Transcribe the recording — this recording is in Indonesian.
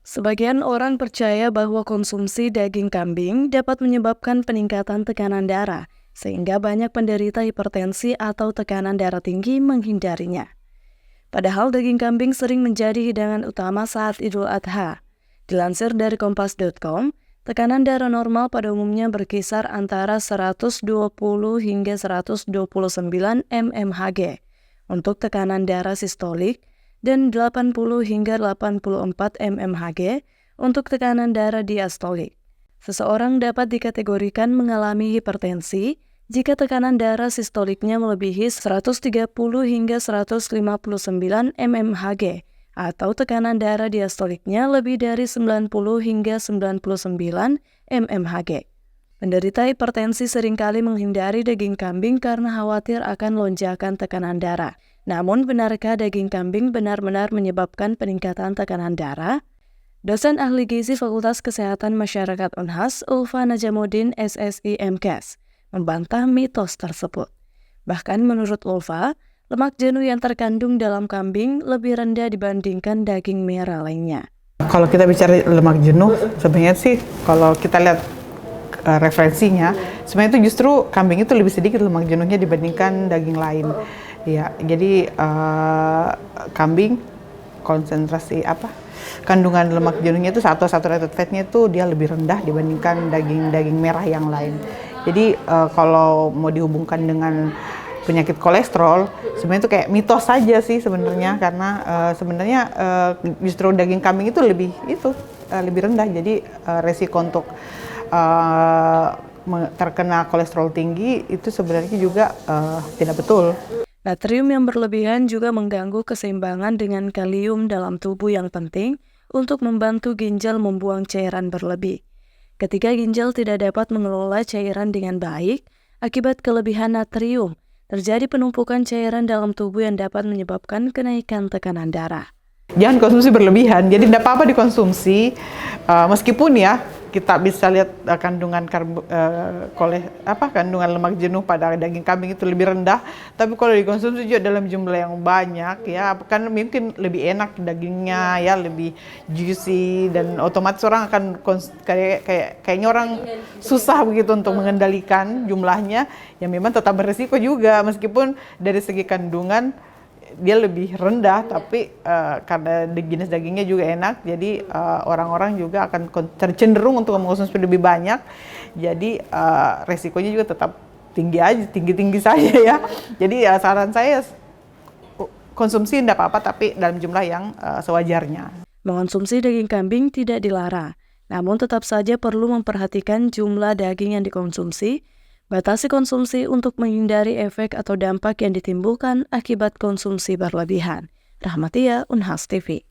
Sebagian orang percaya bahwa konsumsi daging kambing dapat menyebabkan peningkatan tekanan darah, sehingga banyak penderita hipertensi atau tekanan darah tinggi menghindarinya. Padahal daging kambing sering menjadi hidangan utama saat Idul Adha. Dilansir dari kompas.com, tekanan darah normal pada umumnya berkisar antara 120 hingga 129 mmHg untuk tekanan darah sistolik dan 80 hingga 84 mmHg untuk tekanan darah diastolik. Seseorang dapat dikategorikan mengalami hipertensi jika tekanan darah sistoliknya melebihi 130 hingga 159 mmHg atau tekanan darah diastoliknya lebih dari 90 hingga 99 mmHg. Penderita hipertensi seringkali menghindari daging kambing karena khawatir akan lonjakan tekanan darah. Namun, benarkah daging kambing benar-benar menyebabkan peningkatan tekanan darah? Dosen ahli gizi Fakultas Kesehatan Masyarakat Unhas, Ulfa Najamuddin SSI MKes, membantah mitos tersebut. Bahkan menurut Ulfa, lemak jenuh yang terkandung dalam kambing lebih rendah dibandingkan daging merah lainnya. Kalau kita bicara lemak jenuh, sebenarnya sih kalau kita lihat referensinya, sebenarnya itu justru kambing itu lebih sedikit lemak jenuhnya dibandingkan daging lain. Ya, jadi kambing konsentrasi kandungan lemak jenuhnya itu atau saturated fatnya itu dia lebih rendah dibandingkan daging merah yang lain. Jadi kalau mau dihubungkan dengan penyakit kolesterol, sebenarnya itu kayak mitos saja sih sebenarnya, karena sebenarnya justru daging kambing itu lebih rendah. Jadi resiko untuk terkena kolesterol tinggi itu sebenarnya juga tidak betul. Natrium yang berlebihan juga mengganggu keseimbangan dengan kalium dalam tubuh yang penting untuk membantu ginjal membuang cairan berlebih. Ketika ginjal tidak dapat mengelola cairan dengan baik, akibat kelebihan natrium, terjadi penumpukan cairan dalam tubuh yang dapat menyebabkan kenaikan tekanan darah. Jangan konsumsi berlebihan, jadi tidak apa-apa dikonsumsi, meskipun ya kita bisa lihat kandungan kandungan lemak jenuh pada daging kambing itu lebih rendah, tapi kalau dikonsumsi juga dalam jumlah yang banyak ya, kan mungkin lebih enak dagingnya ya, lebih juicy, dan otomatis orang akan kayaknya orang susah begitu untuk mengendalikan jumlahnya, yang memang tetap beresiko juga meskipun dari segi kandungan dia lebih rendah, tapi karena jenis dagingnya juga enak, jadi orang-orang juga akan cenderung untuk mengkonsumsi lebih banyak. Jadi resikonya juga tetap tinggi saja ya. Jadi saran saya konsumsi tidak apa-apa, tapi dalam jumlah yang sewajarnya. Mengonsumsi daging kambing tidak dilarang, namun tetap saja perlu memperhatikan jumlah daging yang dikonsumsi. Batasi konsumsi untuk menghindari efek atau dampak yang ditimbulkan akibat konsumsi berlebihan. Rahmatia, Unhas TV.